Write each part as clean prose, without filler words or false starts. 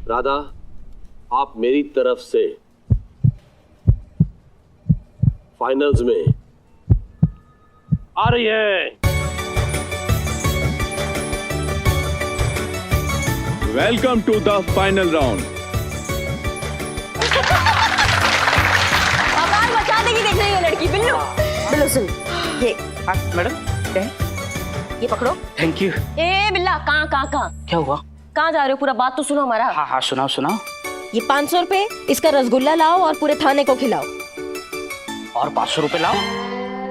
राधा, आप मेरी तरफ से फाइनल्स में आ रही है। Welcome to the final round. आवाज बचा देगी देख रही है लड़की। बिल्लू बिल्लू सुन ये। मैडम ये पकड़ो। Thank you. ए बिल्ला कहाँ कहाँ कहाँ क्या हुआ? कहाँ जा रहे हो? पूरा बात तो सुनो हमारा। हाँ हाँ सुनाओ सुनाओ। ये 500 रुपए, इसका रसगुल्ला लाओ और पूरे थाने को खिलाओ। और 500 रुपए लाओ।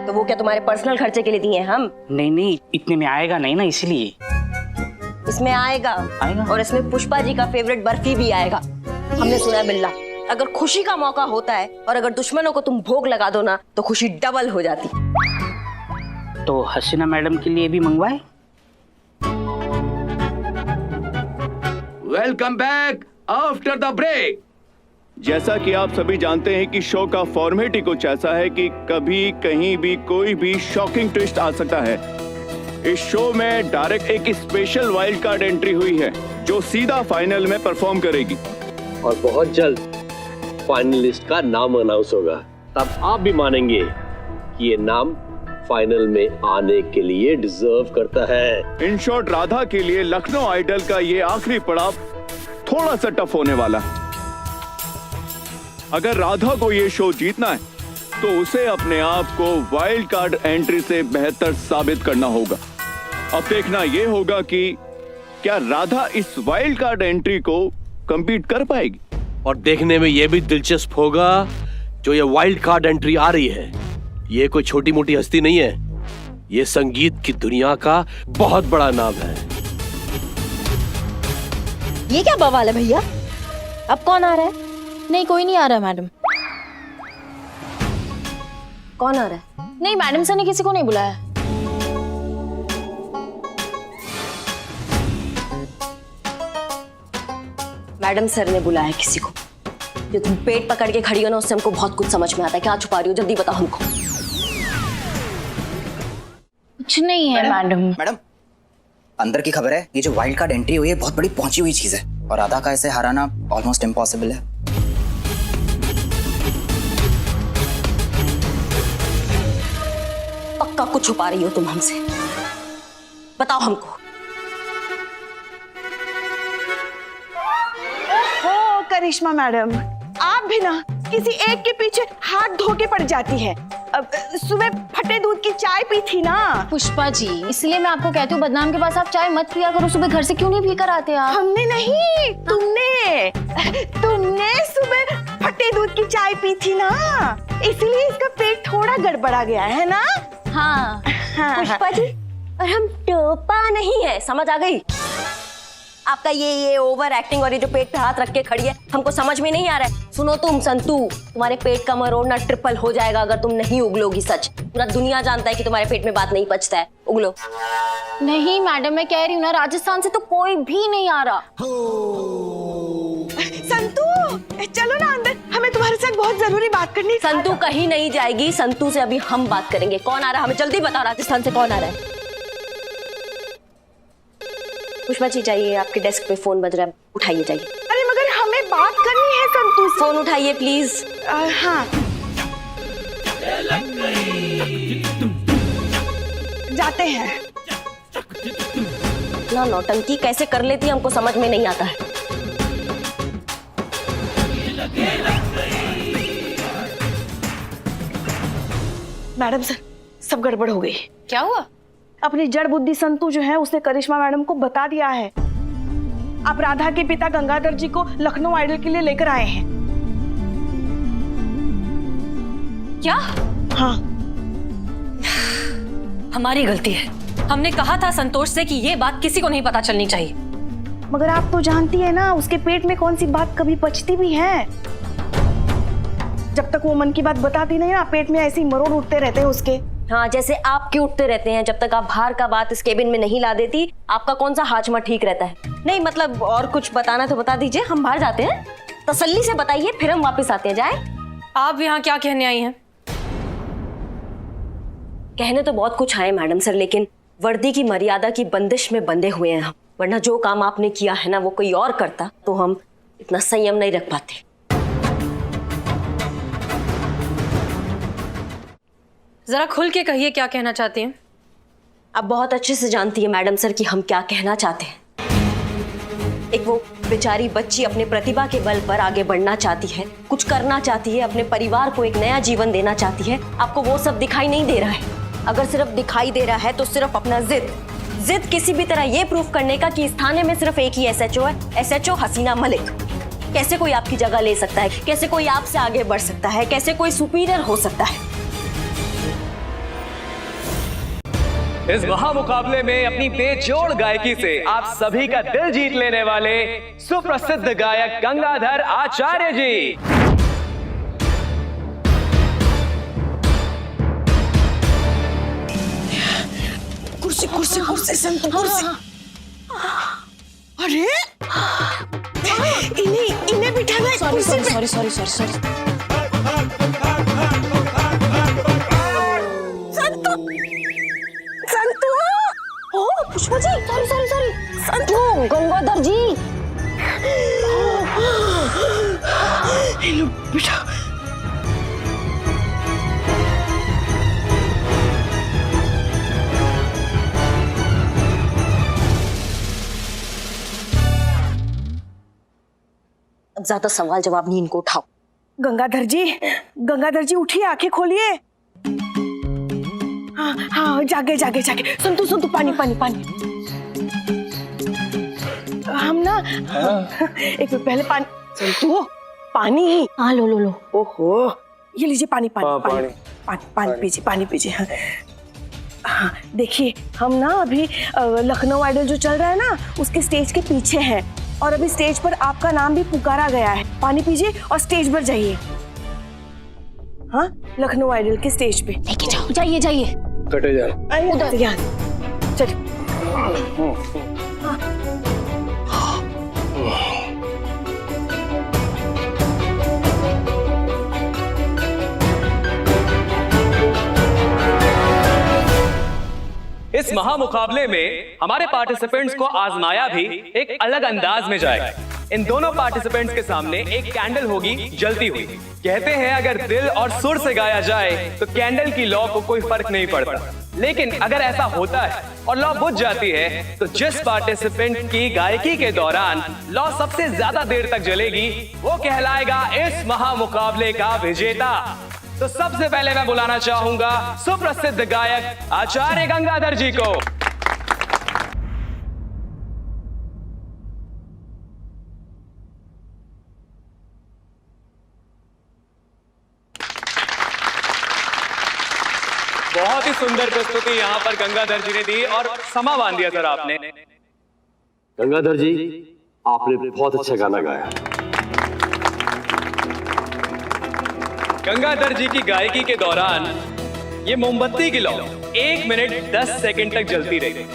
तो वो क्या तुम्हारे पर्सनल खर्चे के लिए दिए हैं हम? नहीं नहीं, इतने में आएगा नहीं ना, इसलिए। इसमें आएगा और इसमें पुष्पा जी का फेवरेट बर्फी भी आएगा। हमने सुना है बिल्ला, अगर खुशी का मौका होता है और अगर दुश्मनों को तुम भोग लगा दो ना तो खुशी डबल हो जाती। तो हसीना मैडम के लिए भी मंगवाए। Welcome back after the break. जैसा कि आप सभी जानते हैं कि शो का फॉर्मेट ही कुछ ऐसा है कि कभी कहीं भी कोई भी शॉकिंग ट्विस्ट आ सकता है। इस शो में डायरेक्ट एक स्पेशल वाइल्ड कार्ड एंट्री हुई है जो सीधा फाइनल में परफॉर्म करेगी और बहुत जल्द फाइनलिस्ट का नाम अनाउंस होगा। तब आप भी मानेंगे कि ये नाम फाइनल में आने के लिए डिजर्व करता है। इन शॉर्ट, राधा के लिए लखनऊ आइडल का ये आखिरी पड़ाव थोड़ा सा टफ होने वाला है। अगर राधा को ये शो जीतना है तो उसे अपने आप को वाइल्ड कार्ड एंट्री से बेहतर साबित करना होगा। अब देखना ये होगा कि क्या राधा इस वाइल्ड कार्ड एंट्री को कंपीट कर पाएगी। और देखने में ये भी दिलचस्प होगा, जो ये वाइल्ड कार्ड एंट्री आ रही है ये कोई छोटी मोटी हस्ती नहीं है, ये संगीत की दुनिया का बहुत बड़ा नाम है। ये क्या बवाल है भैया? अब कौन आ रहा है? नहीं कोई नहीं आ रहा मैडम। कौन आ रहा है? नहीं मैडम सर ने किसी को नहीं बुलाया। मैडम सर ने बुलाया किसी को। जो तुम पेट पकड़ के खड़ी हो ना, उससे हमको बहुत कुछ समझ में आता है। क्या छुपा रही हो? जल्दी बताओ हमको। कुछ नहीं है मैडम। मैडम अंदर की खबर है, ये जो वाइल्ड कार्ड एंट्री हुई है बहुत बड़ी पहुंची हुई चीज है और राधा का इसे हराना ऑलमोस्ट इम्पॉसिबल है। पक्का कुछ छुपा रही हो तुम हमसे, बताओ हमको। ओ करिश्मा मैडम, आप भी ना किसी एक के पीछे हाथ धो के पड़ जाती है। अब सुबह फटे दूध की चाय पी थी ना। पुष्पा जी, इसलिए मैं आपको कहती हूँ बदनाम के पास आप चाय मत पिया करो। सुबह घर से क्यों नहीं पी कर आते आप? हमने नहीं, तुमने सुबह फटे दूध की चाय पी थी ना, इसलिए इसका पेट थोड़ा गड़बड़ा गया है ना। हाँ। पुष्पा जी, और हम टोपा नहीं है, समझ आ गई? आपका ये ओवर एक्टिंग और ये जो पेट पे हाथ रख के खड़ी है, हमको समझ में नहीं आ रहा है। सुनो तुम संतू, तुम्हारे पेट का मरोड़ना ट्रिपल हो जाएगा अगर तुम नहीं उगलोगी। सच, पूरा दुनिया जानता है कि तुम्हारे पेट में बात नहीं पचता है। उगलो। नहीं मैडम, मैं कह रही हूँ ना, राजस्थान से तो कोई भी नहीं आ रहा। संतू चलो ना अंदर, हमें तुम्हारे साथ बहुत जरूरी बात करनी है। संतू कहीं नहीं जाएगी, संतू से अभी हम बात करेंगे। कौन आ रहा है हमें जल्दी बताओ, राजस्थान से कौन आ रहा है? पुष्पा जी जाइए, आपके डेस्क पे फोन बज रहा है, उठाइए जाइए। अरे मगर हमें बात करनी है संतू से। फोन उठाइए प्लीज। हाँ जाते हैं। ना नौटंकी कैसे कर लेती है हमको समझ में नहीं आता है। मैडम सर, सब गड़बड़ हो गई। क्या हुआ? अपनी जड़ बुद्धि संतू जो है उसने करिश्मा मैडम को बता दिया है। आप राधा के पिता गंगाधर जी को लखनऊ आइडल के लिए लेकर आए हैं। क्या? हाँ, हमारी गलती है। हमने कहा था संतोष से कि ये बात किसी को नहीं पता चलनी चाहिए। मगर आप तो जानती है ना उसके पेट में कौन सी बात कभी पचती भी है। जब तक वो मन की बात बताती नहीं ना, पेट में ऐसे ही मरोड़ उठते रहते हैं उसके। हाँ, जैसे आपके उठते रहते हैं। जब तक आप बाहर का बात इस केबिन में नहीं ला देती, आपका कौन सा हाजमा ठीक रहता है। नहीं मतलब और कुछ बताना तो बता दीजिए, हम बाहर जाते हैं। तसल्ली से बताइए, फिर हम वापस आते हैं। जाए? आप यहाँ क्या कहने आई हैं? कहने तो बहुत कुछ आए मैडम सर, लेकिन वर्दी की मर्यादा की बंदिश में बंधे हुए हैं हम। वरना जो काम आपने किया है ना, वो कोई और करता तो हम इतना संयम नहीं रख पाते। जरा खुल के कहिए क्या कहना चाहती हैं। आप बहुत अच्छे से जानती है मैडम सर कि हम क्या कहना चाहते हैं। एक वो बेचारी बच्ची अपने प्रतिभा के बल पर आगे बढ़ना चाहती है, कुछ करना चाहती है, अपने परिवार को एक नया जीवन देना चाहती है। आपको वो सब दिखाई नहीं दे रहा है। अगर सिर्फ दिखाई दे रहा है तो सिर्फ अपना जिद किसी भी तरह ये प्रूफ करने का कि इस थाने में सिर्फ एक ही एसएचओ है, एसएचओ हसीना मलिक। कैसे कोई आपकी जगह ले सकता है, कैसे कोई आपसे आगे बढ़ सकता है, कैसे कोई सुपीरियर हो सकता है। इस महामुकाबले में अपनी बेजोड़ गायकी से आप सभी का दिल जीत लेने वाले सुप्रसिद्ध गायक गंगाधर आचार्य जी। कुर्सी कुर्सी कुर्सी संतु कुर्सी। अरे इन्हें बिठाना है कुर्सी पे। सॉरी। संतु ओ पुष्पा जी सॉरी संतु गंगाधर जी। हेलो बेटा। अब ज्यादा सवाल जवाब नहीं, इनको उठाओ। गंगाधर जी उठिए, आंखें खोलिए। हाँ जागे संतु पानी। हम ना एक मिनट पहले पानी। संतु पानी। हाँ लो। ओहो ये लीजिए पानी पीजिए। हाँ देखिए हम ना अभी लखनऊ आइडल जो चल रहा है ना उसके स्टेज के पीछे हैं और अभी स्टेज पर आपका नाम भी पुकारा गया है। पानी पीजिए और स्टेज पर जाइए। हाँ लखनऊ आइडल के स्टेज पे लेके जाओ, जाइए। कटे जा। उधर चल। इस महामुकाबले में हमारे पार्टिसिपेंट्स को आजमाया भी एक अलग अंदाज में जाएगा। इन दोनों पार्टिसिपेंट्स के सामने एक कैंडल होगी जलती हुई। कहते हैं अगर दिल और सुर से गाया जाए तो कैंडल की लौ को कोई फर्क नहीं पड़ता, लेकिन अगर ऐसा होता है और लौ बुझ जाती है तो जिस पार्टिसिपेंट की गायकी के दौरान लौ सबसे ज्यादा देर तक जलेगी वो कहलाएगा इस महामुकाबले का विजेता। तो सबसे पहले मैं बुलाना चाहूंगा सुप्रसिद्ध गायक आचार्य गंगाधर जी को। बहुत ही सुंदर प्रस्तुति यहां पर गंगाधर जी ने दी और समा बांध दिया सर आपने। गंगाधर जी आपने बहुत अच्छा गाना गाया। गंगाधर जी की गायकी के दौरान ये मोमबत्ती की लौ 1 मिनट 10 सेकंड तक जलती रही।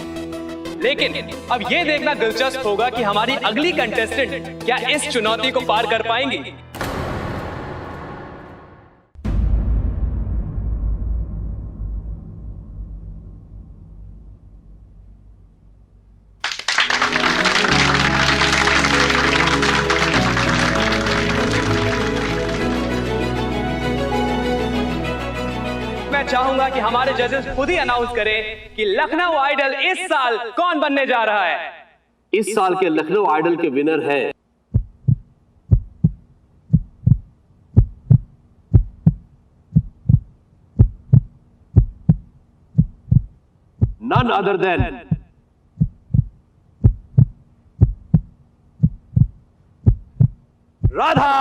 लेकिन अब ये देखना दिलचस्प होगा कि हमारी अगली कंटेस्टेंट क्या इस चुनौती को पार कर पाएंगी। मैं चाहूंगा कि हमारे जजेस खुद ही अनाउंस करें कि लखनऊ आइडल इस साल कौन बनने जा रहा है। इस साल के लखनऊ आइडल के विनर हैं none other than Radha.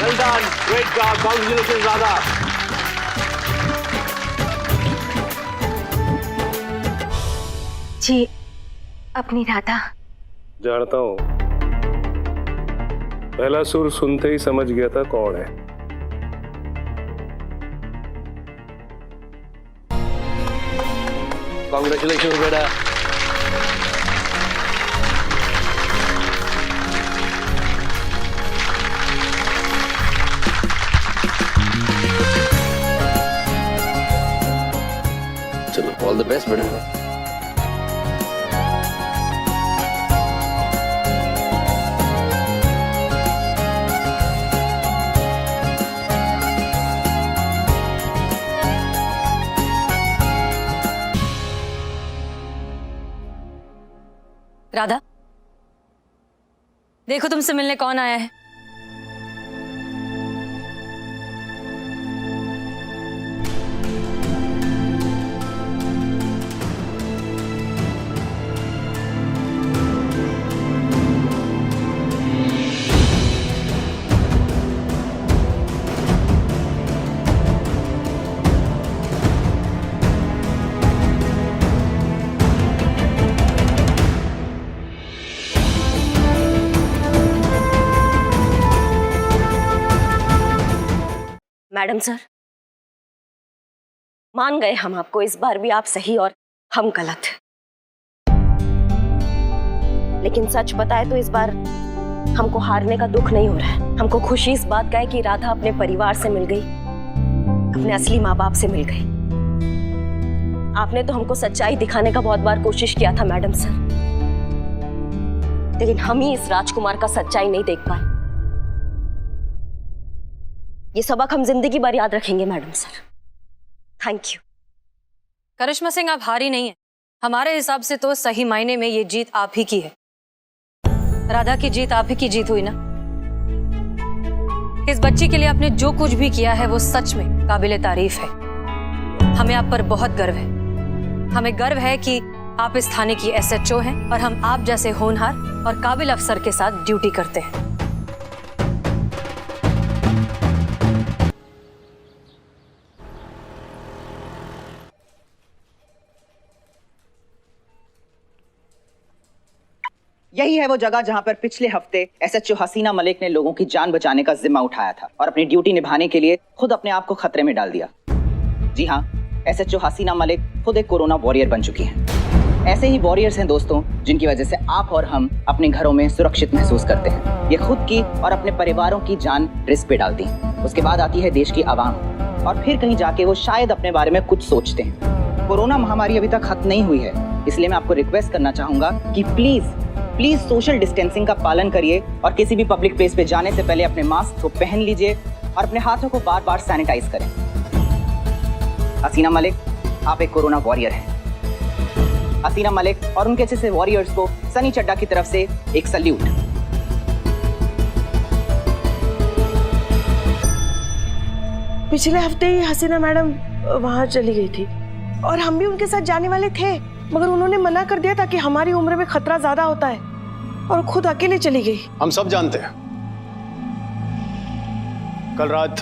Well done, great job, congratulations Radha. जी अपनी राधा। जानता हूं, पहला सुर सुनते ही समझ गया था कौन है। Congratulations बेटा। बेस्ट बेटा। राधा, देखो तुमसे मिलने कौन आया है। मैडम सर, मान गए हम आपको, इस बार भी आप सही और हम गलत। लेकिन सच बताए तो इस बार हमको हारने का दुख नहीं हो रहा है। हमको खुशी इस बात का है कि राधा अपने परिवार से मिल गई, अपने असली माँ बाप से मिल गई। आपने तो हमको सच्चाई दिखाने का बहुत बार कोशिश किया था मैडम सर, लेकिन हम ही इस राजकुमार का सच्चाई नहीं देख पाए। ये सबक हम जिंदगी भर याद रखेंगे madam sir. Thank you. Karishma Singh, आप हारी नहीं है। हमारे हिसाब से तो सही मायने में ये जीत आप ही की है। राधा की जीत आप ही की जीत हुई ना। इस बच्ची के लिए आपने जो कुछ भी किया है वो सच में काबिले तारीफ है। हमें आप पर बहुत गर्व है। हमें गर्व है कि आप इस थाने की SHO हैं और हम आप जैसे होनहार और काबिल अफसर के साथ ड्यूटी करते हैं। यही है वो जगह जहां पर पिछले हफ्ते SHO हसीना मलिक ने लोगों की जान बचाने का जिम्मा उठाया था और अपनी ड्यूटी निभाने के लिए खुद अपने आप को खतरे में डाल दिया। जी हाँ, SHO हसीना मलिक खुद एक कोरोना वॉरियर बन चुकी हैं। ऐसे ही वॉरियर्स हैं दोस्तों, जिनकी वजह से आप और हम अपने घरों में सुरक्षित महसूस करते हैं। ये खुद की और अपने परिवारों की जान रिस्क पे डालती हैं। उसके बाद आती है देश की आवाम, और फिर कहीं जाके वो शायद अपने बारे में कुछ सोचते हैं। कोरोना महामारी अभी तक खत्म नहीं हुई है, इसलिए मैं आपको रिक्वेस्ट करना चाहूंगा कि प्लीज सोशल डिस्टेंसिंग का पालन करिए और किसी भी पब्लिक प्लेस पे जाने से पहले अपने मास्क को पहन लीजिए और अपने हाथों को बार बार सैनिटाइज करें। हसीना मलिक, आप एक कोरोना वॉरियर हैं। हसीना मलिक और उनके जैसे वॉरियर्स को सनी चड्डा की तरफ से एक सल्यूट। पिछले हफ्ते ही हसीना मैडम वहां चली गई थी और हम भी उनके साथ जाने वाले थे, मगर उन्होंने मना कर दिया था कि हमारी उम्र में खतरा ज्यादा होता है, और खुद अकेले चली गई। हम सब जानते हैं, कल रात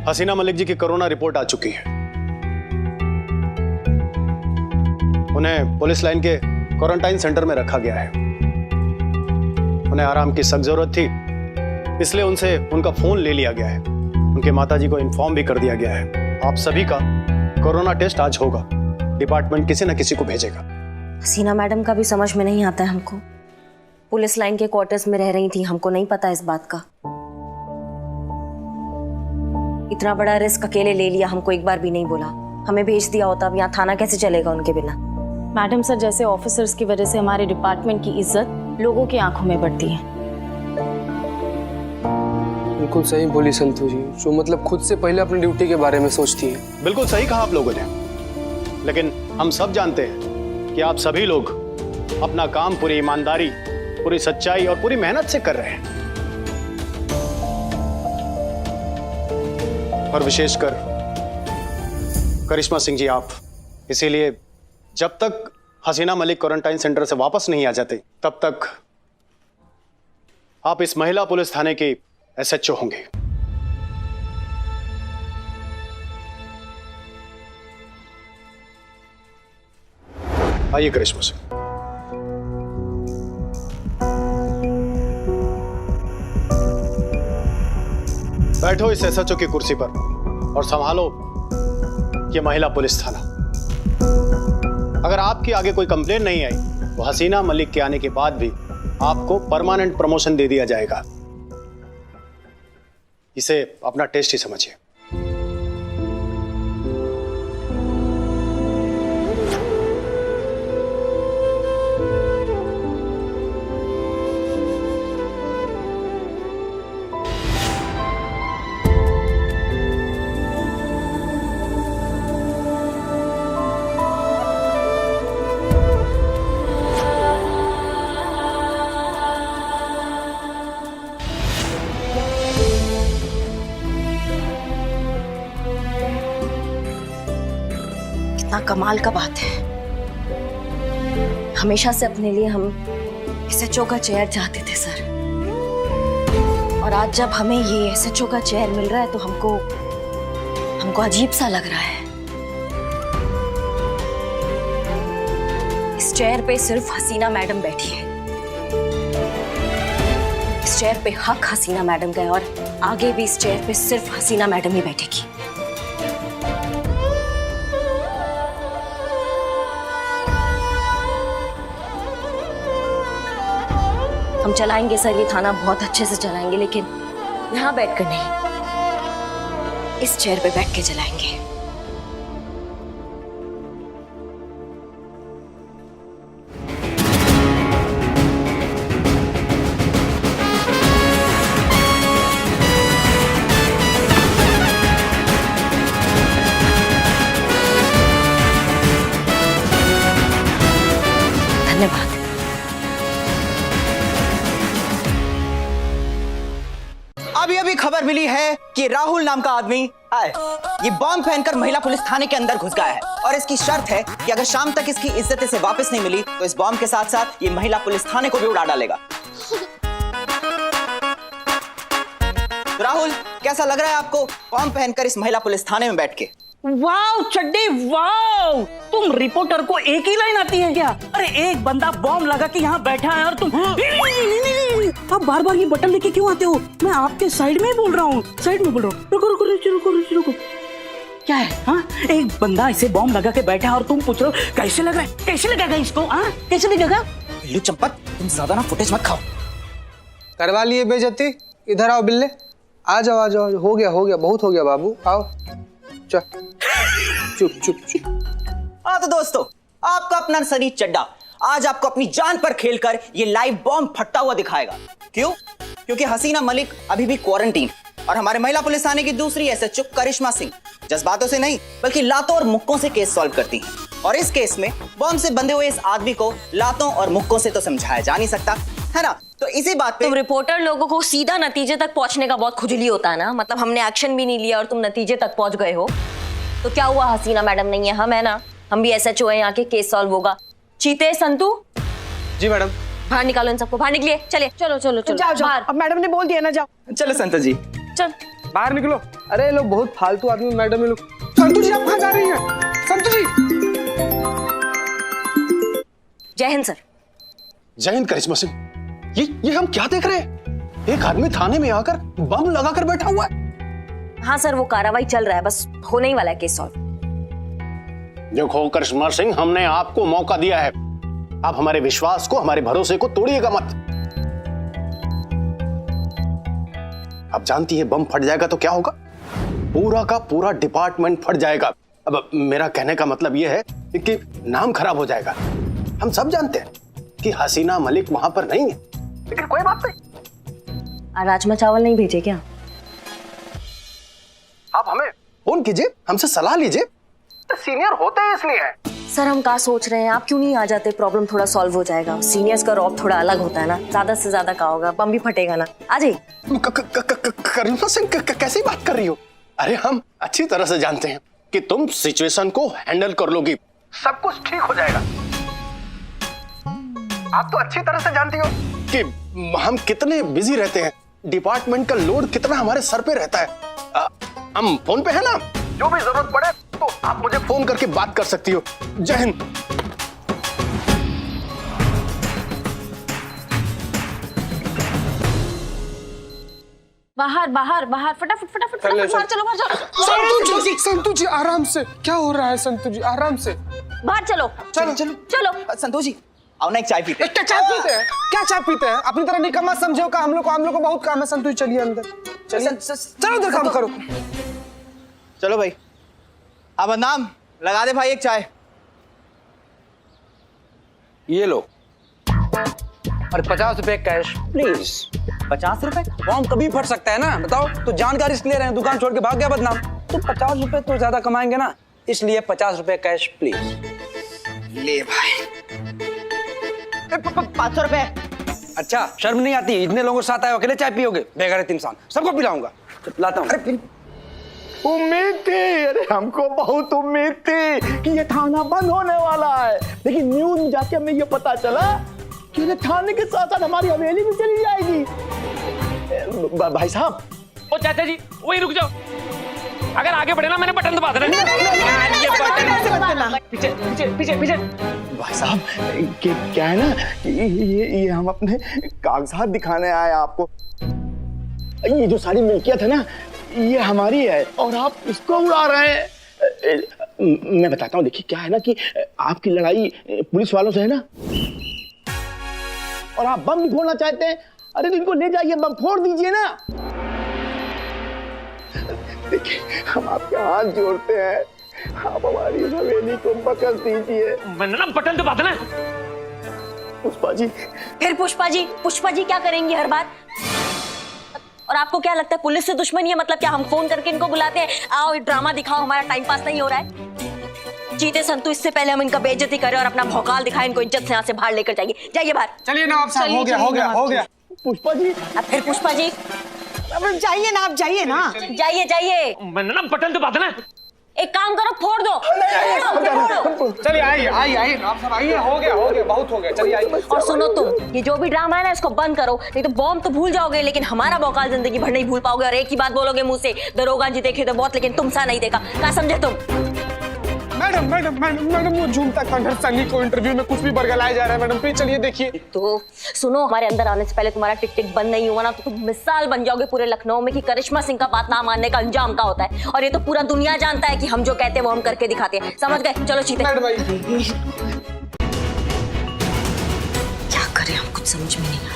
हसीना मलिक जी की कोरोना रिपोर्ट आ चुकी है। उन्हें पुलिस लाइन के क्वारंटाइन सेंटर में रखा गया है। उन्हें आराम की सख्त जरूरत थी, इसलिए उनसे उनका फोन ले लिया गया है। उनके माताजी को इन्फॉर्म भी कर दिया गया है। आप सभी का कोरोना टेस्ट आज होगा। डिपार्टमेंट किसी न किसी को भेजेगा। हसीना मैडम का भी समझ में नहीं आता है हमको। पुलिस लाइन के क्वार्टर्स में रह रही थी, हमको नहीं पता इस बात का। इतना बड़ा रिस्क अकेले ले लिया, हमको एक बार भी नहीं बोला। हमें भेज दिया होता, अब यहाँ थाना कैसे चलेगा उनके बिना। मैडम सर जैसे ऑफिसर्स की वजह से हमारे डिपार्टमेंट की इज्जत लोगों की आंखों में बढ़ती है। बिल्कुल सही बोली संतू जी, जो मतलब खुद से पहले अपनी ड्यूटी के बारे में सोचती है। बिल्कुल सही कहा आप लोगों ने, लेकिन हम सब जानते हैं कि आप सभी लोग अपना काम पूरी ईमानदारी, पूरी सच्चाई और पूरी मेहनत से कर रहे हैं। और विशेषकर करिश्मा सिंह जी आप, इसीलिए जब तक हसीना मलिक क्वारंटाइन सेंटर से वापस नहीं आ जाते तब तक आप इस महिला पुलिस थाने की SHO होंगे। आइए करिश्मा सिंह। बैठो इस SHO की कुर्सी पर और संभालो ये महिला पुलिस थाना। अगर आपकी आगे कोई कंप्लेंट नहीं आई तो हसीना मलिक के आने के बाद भी आपको परमानेंट प्रमोशन दे दिया जाएगा। इसे अपना टेस्ट ही समझिए। कमाल का बात है, हमेशा से अपने लिए हम एसएचओ का चेयर चाहते थे सर, और आज जब हमें ये एसएचओ का चेयर मिल रहा है तो हमको अजीब सा लग रहा है। इस चेयर पे सिर्फ हसीना मैडम बैठी है, इस चेयर पे हक हसीना मैडम का है, और आगे भी इस चेयर पे सिर्फ हसीना मैडम ही बैठेगी। हम चलाएंगे सर, ये थाना बहुत अच्छे से चलाएंगे, लेकिन यहाँ बैठकर नहीं, इस चेयर पे बैठ के चलाएंगे। धन्यवाद। अभी खबर मिली है कि राहुल नाम का आदमी ये बॉम्ब पहनकर महिला पुलिस थाने के अंदर घुस गया है, और इसकी शर्त है कि अगर शाम तक इसकी इज्जत इसे वापस नहीं मिली तो इस बॉम्ब के साथ साथ ये महिला पुलिस थाने को भी उड़ा डालेगा। तो राहुल, कैसा लग रहा है आपको बॉम्ब पहनकर इस महिला पुलिस थाने में बैठ के? वाव चड्डी वाव, तुम रिपोर्टर को एक ही लाइन आती है क्या? अरे एक बंदा बॉम्ब लगा के यहाँ बैठा है और तुम आप बार बार ये बटन लेके क्यों आते हो? मैं आपके साइड में ही बोल रहा हूँ, साइड में बोल रहा हूँ। रुको रुको रुको रुको रुको, क्या है? हाँ, एक बंदा इसे बॉम्ब लगा के बैठा है और तुम पूछ रहे हो कैसे लगा है? कैसे लगेगा इसको? हाँ, कैसे लगेगा? बिल्लू चंपत, तुम ज्यादा ना फुटेज मत खाओ। करवा लिए बेइज्जती, इधर आओ बिल्ले, आ जाओ आ जाओ, हो गया बहुत हो गया बाबू, आओ चुप चुप चुप। हाँ तो दोस्तों, आपका अपना सनी चड्डा आज आपको अपनी जान पर खेलकर ये लाइव बॉम्ब फटता हुआ दिखाएगा। क्यों? क्योंकि हसीना मलिक अभी भी क्वारंटीन, और हमारे महिला पुलिस थाने की दूसरी एसएचओ करिश्मा सिंह जज्बातों से नहीं बल्कि लातों और मुक्कों से केस सॉल्व करती हैं, और इस केस में बॉम्ब से बंधे हुए इस आदमी को लातों और मुक्कों से तो समझाया जा नहीं सकता है ना। तो इसी बात पे तुम रिपोर्टर लोगों को सीधा नतीजे तक पहुंचने का बहुत खुजली होता है ना, मतलब हमने एक्शन भी नहीं लिया और तुम नतीजे तक पहुंच गए हो, तो क्या हुआ? हसीना मैडम नहीं है, हम है ना, हम भी एसएचओ है, यहाँ के केस सॉल्व होगा। चीते, संतू जी मैडम, बाहर निकालो इन सबको, बाहर निकलिए, चले चलो चलो चलो जाओ जाओ, बाहर। अब मैडम ने बोल दिया ना, जाओ। चलो संतोष जी, चल बाहर निकलो। अरे ये लोग बहुत फालतू आदमी, मैडम ये लोग। संतु जी आप कहाँ जा रही हैं? संतु जी। जय हिंद सर। जय हिंद करिश्मा सिंह, ये हम क्या देख रहे हैं? एक आदमी थाने में आकर बम लगाकर बैठा हुआ है। हाँ सर, वो कार्रवाई चल रहा है, बस होने ही वाला है केस सॉल्व। देखो करिश्मा सिंह, हमने आपको मौका दिया है, आप हमारे विश्वास को, हमारे भरोसे को तोड़िएगा मत। आप जानती है बम फट जाएगा तो क्या होगा? पूरा का पूरा डिपार्टमेंट फट जाएगा। अब मेरा कहने का मतलब यह है कि नाम खराब हो जाएगा। हम सब जानते हैं कि हसीना मलिक वहां पर नहीं है, लेकिन कोई बात नहीं। राजमा चावल नहीं भेजे क्या? आप हमें फोन कीजिए, हमसे सलाह लीजिए, सीनियर होते हैं इसलिए है। सर हम क्या सोच रहे हैं, आप क्यों नहीं आ जाते? प्रॉब्लम थोड़ा सॉल्व हो जाएगा। सीनियर्स का रौब थोड़ा अलग होता है ना, ज्यादा से ज्यादा का होगा, बम भी फटेगा ना। आ जाइए। करिश्मा सिंह कैसी बात कर रही हो? अरे हम अच्छी तरह से जानते हैं कि तुम सिचुएशन को हैंडल कर लोगी, सब कुछ ठीक हो जाएगा। आप तो अच्छी तरह से जानती हो कि हम कितने बिजी रहते हैं, डिपार्टमेंट का लोड कितना हमारे सर पे रहता है। हम फोन पे है ना, जो भी जरूरत पड़े तो आप मुझे फोन करके बात कर सकती हो। जय हिंद। बाहर बाहर बाहर, फटाफट फटाफट फटाफट बाहर चलो, बाहर चलो। संतु जी आराम से, क्या हो रहा है? संतु जी आराम से, बाहर चलो चलो चलो चलो। संतोष जी आओ ना, एक चाय पीते हैं। क्या चाय पीते हैं? क्या चाय पीते हैं? अपनी तरह निकम्मा समझो का हम लोग को बहुत काम है। संतु जी चलिए अंदर, चलिए चलो उधर काम करो। चलो भाई, अब नाम लगा दे भाई, एक चाय। ये लो, और 50 रुपए कैश प्लीज। 50 रुपए? बॉम्ब कभी फट सकता है ना, बताओ। तो जान का रिस्क ले रहे हैं, दुकान छोड़ के भाग गया बदनाम। तो 50 रुपए तो ज्यादा कमाएंगे ना, इसलिए 50 रुपए कैश प्लीज। ले भाई, 500 रुपए। अच्छा, शर्म नहीं आती? इतने लोगों के साथ आए, अकेले चाय पियोगे? बेगैरत इंसान, सबको पिलाऊंगा। लाता हूँ। उम्मीद थी, अरे हमको बहुत उम्मीद थी कि ये थाना बंद होने वाला है, लेकिन न्यूज में जाके हमें ये पता चला कि ये थाने के साथ साथ हमारी हवेली भी चली जाएगी। भाई साहब। ओ चाचा जी वही रुक जाओ, अगर आगे बढ़े ना मैंने बटन दबा देना। पीछे पीछे पीछे पीछे। भाई साहब क्या है ना, ये हम अपने कागजात दिखाने आए आपको। ये जो सारी मिल्कियत है ना, ये हमारी है और आप इसको उड़ा रहे हैं। मैं बताता हूँ, देखिए क्या है ना कि आपकी लड़ाई पुलिस वालों से है ना, और आप बम फोड़ना चाहते हैं। अरे तो इनको ले जाइए, बम फोड़ दीजिए ना। देखिए हम आपके हाथ जोड़ते हैं, आप हमारी हवेली को पकड़ दीजिए। मैंने ना बटन दबा देना। पुष्पा जी। फिर पुष्पा जी क्या करेंगी हर बार? और आपको क्या लगता है पुलिस से दुश्मनी है? मतलब क्या हम फोन करके इनको बुलाते हैं, आओ ये ड्रामा दिखाओ, हमारा टाइम पास नहीं हो रहा है? जीते संतु, इससे पहले हम इनका बेइज्जती करें और अपना भौकाल दिखाएं, इनको इज्जत से यहाँ से बाहर लेकर जाइए। जाइए बाहर। चलिए ना आप साहब, हो गया। पुष्पा जी। अब फिर पुष्पा जी जाइए ना, आप जाइए ना, जाइए। मैंने ना बटन दबा देना। एक काम करो, फोड़ दो। चलिए आइए आप सब आइए, हो गया बहुत हो गया, चलिए आइए। और सुनो तुम, ये जो भी ड्रामा है ना इसको बंद करो, नहीं तो बॉम्ब तो भूल जाओगे लेकिन हमारा भौकाल जिंदगी भर नहीं भूल पाओगे। और एक ही बात बोलोगे मुंह से, दरोगा जी देखे तो बहुत लेकिन तुम सा नहीं देखा। क्या समझे तुम? मैडम वो झूमता खंडहर सनी को इंटरव्यू में कुछ भी बरगलाया जा रहा है। मैडम प्लीज चलिए देखिए। तो सुनो, हमारे अंदर आने से पहले तुम्हारा टिक बंद नहीं हुआ ना तो तुम मिसाल बन जाओगे पूरे लखनऊ में कि करिश्मा सिंह का बात ना मानने का अंजाम क्या होता है। और ये तो पूरा दुनिया जानता है कि हम जो कहते हैं वो हम करके दिखाते हैं। समझ गए? चलो चीते। क्या करें हम, कुछ समझ में नहीं आ रहा।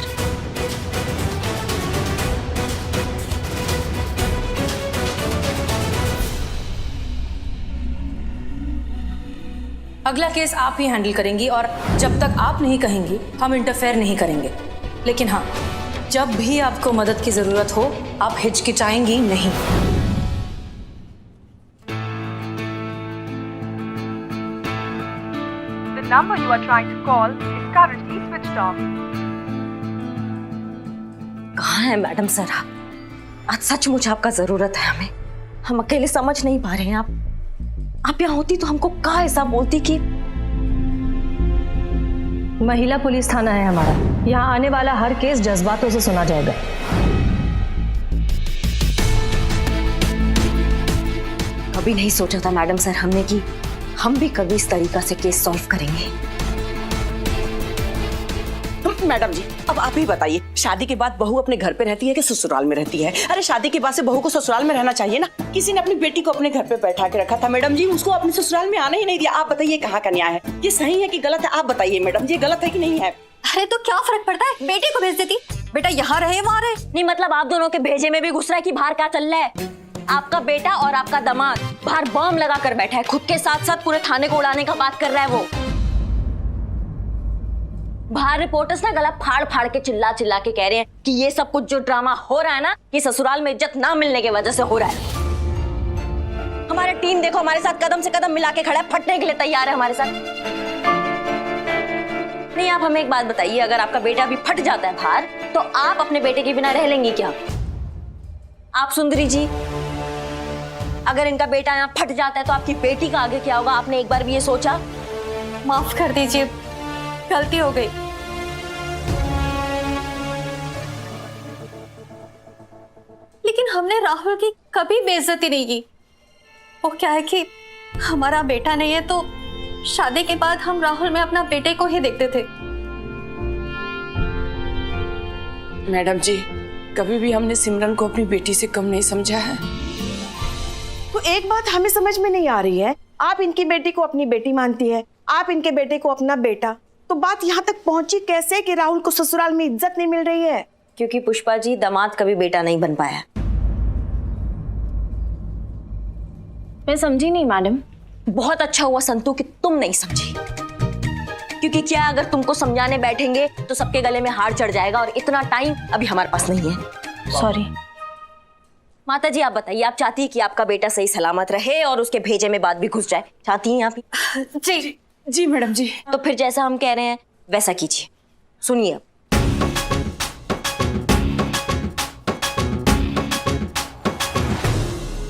अगला केस आप ही हैंडल करेंगी और जब तक आप नहीं कहेंगी हम इंटरफेयर नहीं करेंगे। लेकिन हाँ, जब भी आपको मदद की जरूरत हो आप हिचकिचाएंगी नहीं। The number you are trying to call is currently switched off. कहाँ है मैडम सर आप? आज सचमुच आपका जरूरत है हमें। हम अकेले समझ नहीं पा रहे हैं। आप यहाँ होती तो हमको कहाँ ऐसा बोलती कि महिला पुलिस थाना है हमारा, यहाँ आने वाला हर केस जज्बातों से सुना जाएगा। कभी नहीं सोचा था मैडम सर हमने कि हम भी कभी इस तरीका से केस सॉल्व करेंगे। मैडम जी अब आप ही बताइए, शादी के बाद बहू अपने घर पे रहती है कि ससुराल में रहती है? अरे शादी के बाद से बहू को ससुराल में रहना चाहिए ना। किसी ने अपनी बेटी को अपने घर पे बैठा के रखा था मैडम जी, उसको अपने ससुराल में आने ही नहीं दिया। आप बताइए कहाँ का न्याय है? ये सही है कि गलत है? आप बताइए मैडम जी, गलत है कि नहीं है? अरे तो क्या फर्क पड़ता है, बेटी को भेज देती, बेटा यहाँ रहे वहाँ रहे। नहीं मतलब आप दोनों के भेजे में भी घुस रहा है कि बाहर क्या चल रहा है? आपका बेटा और आपका दामाद बाहर बम लगा कर बैठा है, खुद के साथ साथ पूरे थाने को उड़ाने का बात कर रहा है वो। बाहर रिपोर्टर्स ना गला फाड़ फाड़ के चिल्ला चिल्ला के कह रहे हैं कि ये सब कुछ जो ड्रामा हो रहा है ना, ये ससुराल में इज्जत ना मिलने की वजह से हो रहा है। हमारी टीम देखो हमारे साथ कदम से कदम मिला के खड़ा है, फटने के लिए तैयार है हमारे साथ। नहीं आप हमें एक बात बताइए, अगर आपका बेटा भी फट जाता है बाहर तो आप अपने बेटे के बिना रह लेंगी क्या? आप सुंदरी जी, अगर इनका बेटा यहाँ फट जाता है तो आपकी बेटी का आगे क्या होगा? आपने एक बार भी ये सोचा? माफ कर दीजिए, गलती हो गई। लेकिन हमने राहुल की कभी बेइज्जती नहीं की। वो क्या है कि हमारा बेटा नहीं है तो शादी के बाद हम राहुल में अपना बेटे को ही देखते थे। मैडम जी कभी भी हमने सिमरन को अपनी बेटी से कम नहीं समझा है। तो एक बात हमें समझ में नहीं आ रही है, आप इनकी बेटी को अपनी बेटी मानती है, आप इनके बेटे को अपना बेटा, तो बात यहाँ तक पहुंची कैसे कि राहुल को ससुराल में इज्जत नहीं मिल रही है? क्योंकि पुष्पा जी दामाद कभी बेटा नहीं बन पाया। मैं समझी नहीं मैडम। बहुत अच्छा हुआ संतू कि तुम नहीं समझी, क्योंकि क्या अगर तुमको समझाने बैठेंगे तो सबके गले में हार चढ़ जाएगा और इतना टाइम अभी हमारे पास नहीं है। सॉरी। माता जी आप बताइए, आप चाहती है कि आपका बेटा सही सलामत रहे और उसके भेजे में बात भी घुस जाए? चाहती हैं आप ही? जी जी मैडम जी। तो फिर जैसा हम कह रहे हैं वैसा कीजिए। सुनिए अब,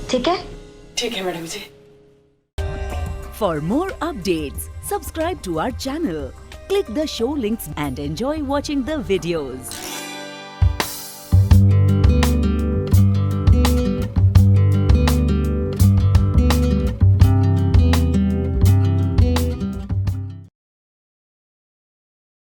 ठीक है ठीक है madam ji. For more updates, subscribe to our channel, click the show links and enjoy watching the videos.